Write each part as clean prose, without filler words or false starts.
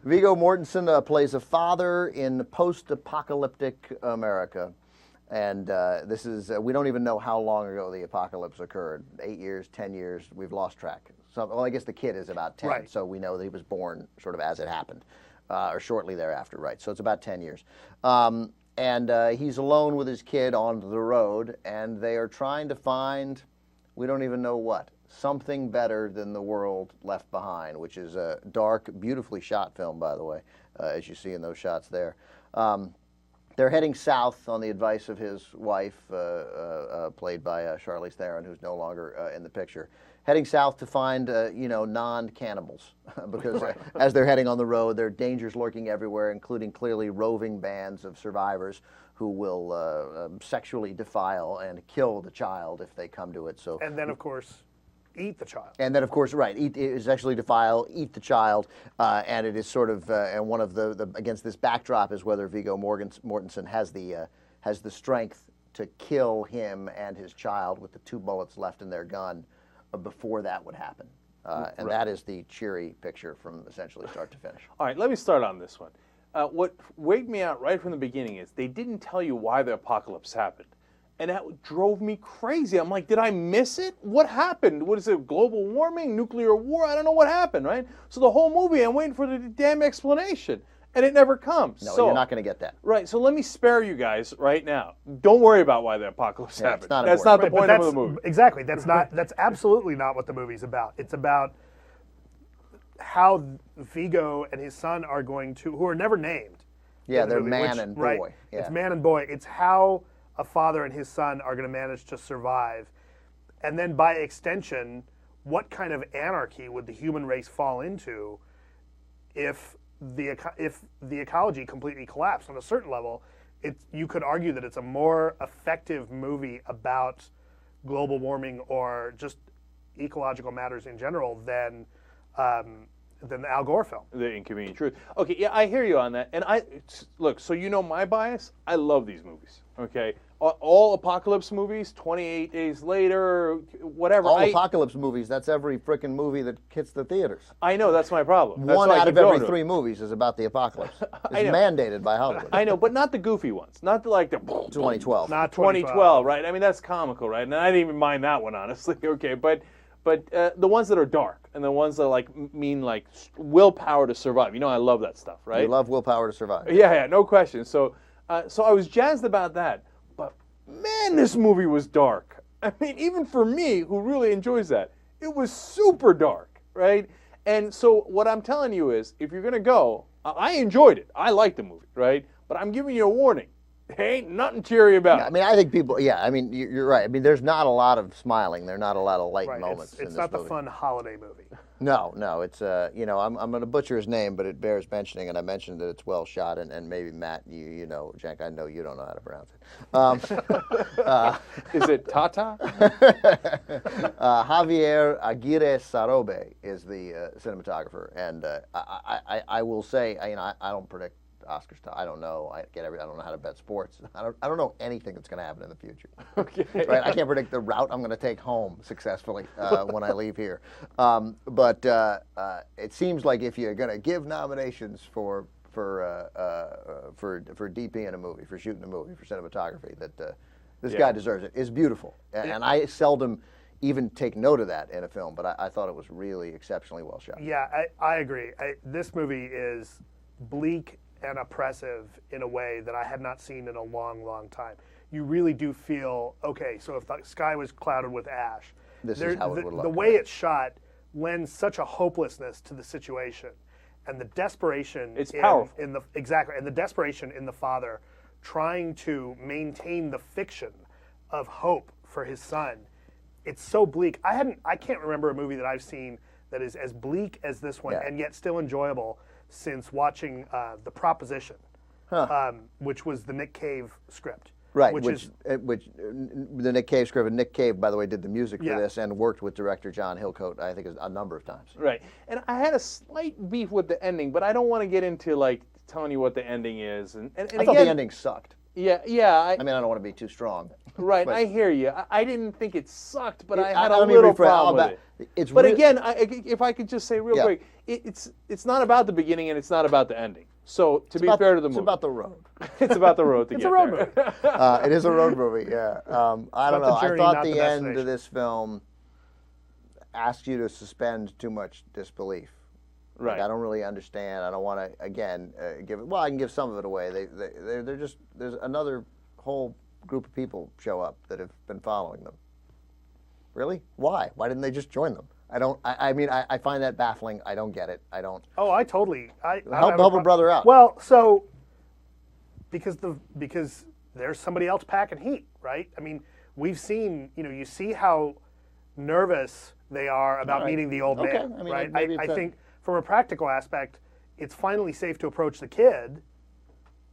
Viggo Mortensen plays a father in post-apocalyptic America. And this is, we don't even know how long ago the apocalypse occurred. 8 years, 10 years, we've lost track. So, well, I guess the kid is about 10, right. So we know that he was born sort of as it happened, or shortly thereafter, right? So it's about 10 years. And he's alone with his kid on the road, and they are trying to find, we don't even know what, something better than the world left behind, which is a dark, beautifully shot film, by the way, as you see in those shots there. They're heading south on the advice of his wife, played by Charlize Theron, who's no longer in the picture. Heading south to find, non-cannibals, because as they're heading on the road, there are dangers lurking everywhere, including clearly roving bands of survivors who will sexually defile and kill the child if they come to it. So, and then, of course, eat the child. And then, of course, right, sexually defile, eat the child, and it is sort of, and one of the against this backdrop is whether Viggo Mortensen has the strength to kill him and his child with the 2 bullets left in their gun before that would happen. And that is the cheery picture from essentially start to finish. All right, let me start on this one. What waked me out right from the beginning is they didn't tell you why the apocalypse happened. And that drove me crazy. I'm like, did I miss it? What happened? What is it, global warming, nuclear war? I don't know what happened, right? So the whole movie, I'm waiting for the damn explanation. And it never comes. No, you're not going to get that. Right, so let me spare you guys right now. Don't worry about why the apocalypse happened. That's not the point of the movie. Exactly. That's absolutely not what the movie's about. It's about how Viggo and his son are going to, who are never named. Yeah, they're man and boy. Right, yeah. It's man and boy. It's how a father and his son are going to manage to survive. And then by extension, what kind of anarchy would the human race fall into if the ecology completely collapsed? On a certain level, you could argue that it's a more effective movie about global warming or just ecological matters in general than the Al Gore film. The Inconvenient Truth. Okay, yeah, I hear you on that. And look, so you know my bias. I love these movies. Okay, all apocalypse movies. 28 Days Later, whatever. All apocalypse movies. That's every frickin' movie that hits the theaters. I know, that's my problem. One out of every 3 movies is about the apocalypse. It's mandated by Hollywood. I know, but not the goofy ones. Not the 2012. Not 2012, right? I mean, that's comical, right? And I didn't even mind that one, honestly. Okay, but the ones that are dark and the ones that mean willpower to survive. You know, I love that stuff, right? You love willpower to survive. Yeah, no question. So I was jazzed about that. But man, this movie was dark. I mean, even for me, who really enjoys that, it was super dark, right? And so what I'm telling you is, if you're gonna go, I enjoyed it. I liked the movie, right? But I'm giving you a warning. There ain't nothing cheery about it. I mean, I think people, I mean, you're right. I mean, there's not a lot of smiling. There are not a lot of light moments in this movie. It's not the fun holiday movie. No, it's, I'm going to butcher his name, but it bears mentioning, and I mentioned that it's well shot, and maybe Matt, you know, Jack, I know you don't know how to pronounce it. Is it Tata? Javier Aguirre Sarobe is the cinematographer, and I will say, I don't predict Oscar stuff. I don't know. I don't know how to bet sports. I don't know anything that's going to happen in the future. Okay. Right? I can't predict the route I'm going to take home successfully when I leave here. But it seems like if you're going to give nominations for DP in a movie, for shooting a movie, for cinematography, that this guy deserves it. It's beautiful, and I seldom even take note of that in a film. But I thought it was really exceptionally well shot. Yeah, I agree. This movie is bleak and oppressive in a way that I had not seen in a long, long time. You really do feel, okay, so if the sky was clouded with ash, this is how it would look. The way it's shot lends such a hopelessness to the situation, and the desperation. It's powerful. Exactly, and the desperation in the father trying to maintain the fiction of hope for his son. It's so bleak. I can't remember a movie that I've seen that is as bleak as this one, and yet still enjoyable, since watching The Proposition, which was the Nick Cave script. Right, which the Nick Cave script, and Nick Cave, by the way, did the music for this and worked with director John Hillcoat, I think, a number of times. Right, and I had a slight beef with the ending, but I don't want to get into telling you what the ending is. And I thought the ending sucked. Yeah, yeah. I mean, I don't want to be too strong. Right, but- I hear you. I didn't think it sucked, but I I- had a let me little rephrase. problem with it. It's But real- again, if I could just say real Yeah. quick, it's not about the beginning and it's not about the ending. So to be about- fair to the it's movie, about the road. it's about the road to It's get a road there. movie. It is a road movie. Yeah. I don't about the know. I journey, thought not the the end of destination. this film asked you to suspend too much disbelief. Right. Like, I don't really understand. I don't want to again give it. Well, I can give some of it away. They're just there's another whole group of people show up that have been following them. Really? Why? Why didn't they just join them? I don't. I mean, I find that baffling. I don't get it. I don't. Oh, I totally. I Help a brother out. Well, so because there's somebody else packing heat, right? I mean, we've seen. You see how nervous they are about All right. meeting the old Okay. man, I mean, right? maybe I it's a- think from a practical aspect, it's finally safe to approach the kid.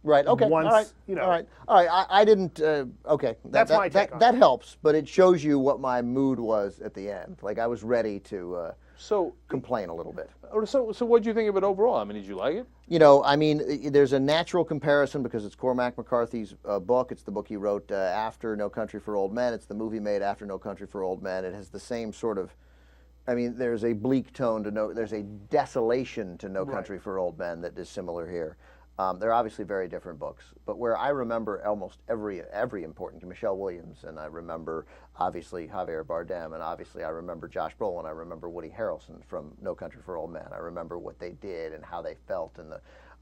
Right. Okay. Once, all right. you know. All right. All right. I didn't. Okay. That's my take on That it. helps, but it shows you what my mood was at the end. Like I was ready to So, complain a little bit. so what do you think of it overall? I mean, did you like it? I mean, there's a natural comparison because it's Cormac McCarthy's book. It's the book he wrote after No Country for Old Men. It's the movie made after No Country for Old Men. It has the same sort of. I mean, there's a bleak tone to there's a desolation to No Country for Old Men that is similar here. They're obviously very different books, but where I remember almost every important Michelle Williams, and I remember obviously Javier Bardem, and obviously I remember Josh Brolin, I remember Woody Harrelson from No Country for Old Men. I remember what they did and how they felt, and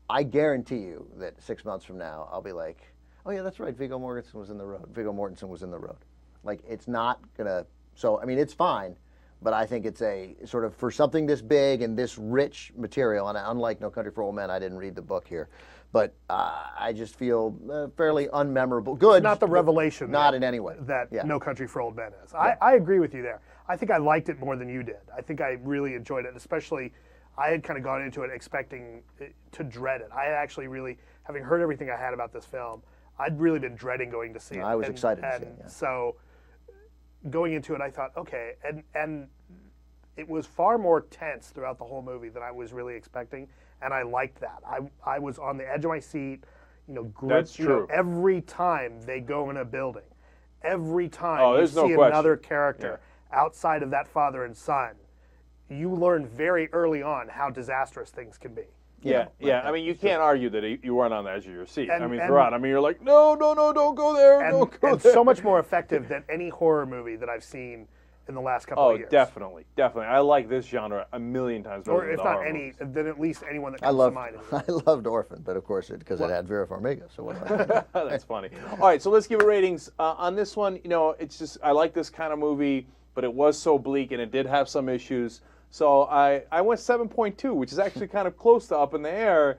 I guarantee you that 6 months from now I'll be like, oh yeah, that's right, Viggo Mortensen was in the road. Viggo Mortensen was in the road. Like it's not gonna. So I mean, it's fine. But I think it's a sort of for something this big and this rich material, and unlike No Country for Old Men, I didn't read the book here, but I just feel fairly unmemorable. Good, Not the revelation. not in any way. That Yeah. No Country for Old Men is. I agree with you there. I think I liked it more than you did. I think I really enjoyed it, especially I had kind of gone into it expecting to dread it. I had actually really, having heard everything I had about this film, I'd really been dreading going to see it. I was excited to see it, yeah. So going into it, I thought, okay, and it was far more tense throughout the whole movie than I was really expecting, and I liked that. I was on the edge of my seat, That's true. every time they go in a building, every time Oh, you there's no see question. another character outside of that father and son, you learn very early on how disastrous things can be. Yeah, yeah. I mean, you can't argue that you weren't on the edge of your seat. I And- mean, and- throughout. I mean, you're like, no, don't go there, don't go And there. so much more effective than any horror movie that I've seen in the last couple Oh, of years. definitely. I like this genre a million times better Or than if the not horror any, movies. then at least anyone that I comes loved, to mind. I loved Orphan, but of course because it had Vera Farmiga. So what? That's funny. All right, so let's give it ratings. On this one, it's just I like this kind of movie, but it was so bleak and it did have some issues. So I went 7.2, which is actually kind of close to Up in the Air.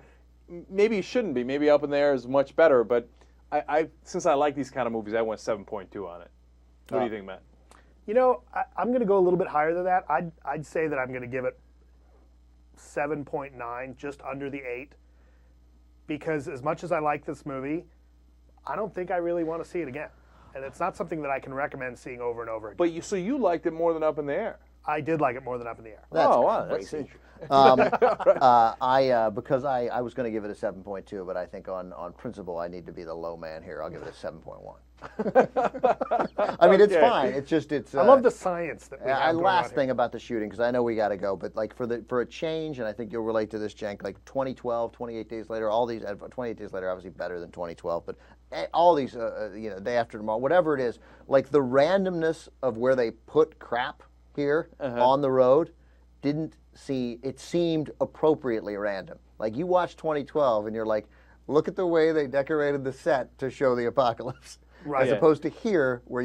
Maybe it shouldn't be. Maybe Up in the Air is much better, but I since I like these kind of movies, I went 7.2 on it. What do you think, Matt? I'm going to go a little bit higher than that. I'd say that I'm going to give it 7.9, just under the 8, because as much as I like this movie, I don't think I really want to see it again. And it's not something that I can recommend seeing over and over again. But so you liked it more than Up in the Air? I did like it more than Up in the Air. That's wow, that's crazy. interesting. Because I was going to give it a 7.2, but I think on principle I need to be the low man here. I'll give it a 7.1. I mean, it's Okay. fine. It's. I love the science that we have going on last here. thing about the shooting, because I know we got to go, but like for a change, and I think you'll relate to this, Cenk. Like 2012, 28 Days Later, all these 28 Days Later, obviously better than 2012, but all these, Day After Tomorrow, whatever it is, like the randomness of where they put crap here on the road it seemed appropriatly random. Like you watch 2012 and you're like, look at the way they decorated the set to show the apocalypse. Right. As Yeah. opposed to here where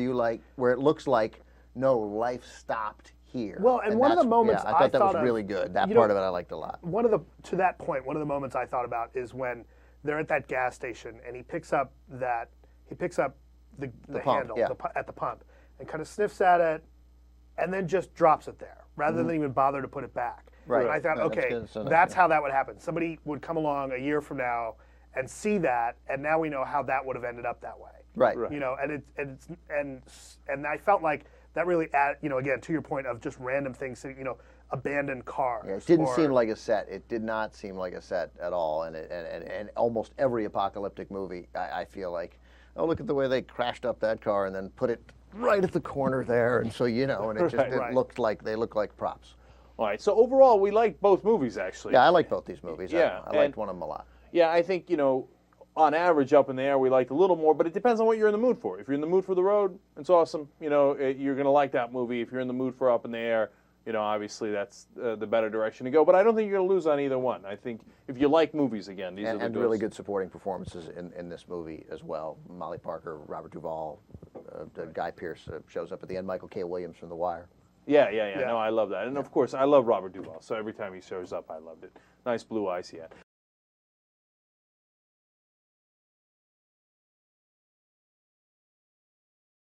it looks like, no, life stopped here. Well, and one of the that's- moments I thought that was of- really good. That you part know, of it I liked a lot. To that point, one of the moments I thought about is when they're at that gas station and he picks up the pump, handle yeah. at the pump and kind of sniffs at it and then just drops it there rather than even bother to put it back. Right. And I thought, No, that's okay, good. So that's yeah. how that would happen. Somebody would come along a year from now and see that, and now we know how that would have ended up that way. Right. And I felt like that really again, to your point of just random things, abandoned cars. Yeah, it didn't or- seem like a set. It did not seem like a set at all. And almost every apocalyptic movie, I feel like, oh, look at the way they crashed up that car and then put it right at the corner there, and so and it just Right. looked like they looked like props. All right. So overall, we like both movies actually. Yeah, I like both these movies. Yeah, I liked one of them a lot. Yeah, I think, on average, Up in the Air, we liked a little more, but it depends on what you're in the mood for. If you're in the mood for the road, it's awesome. You're going to like that movie. If you're in the mood for Up in the Air, obviously that's the better direction to go. But I don't think you're going to lose on either one. I think if you like movies, again, these are the And goods. really good supporting performances in this movie as well. Molly Parker, Robert Duvall, Guy Pearce shows up at the end. Michael K. Williams from The Wire. Yeah. No, I love that. And, of course, I love Robert Duvall, so every time he shows up, I loved it. Nice blue eyes he had.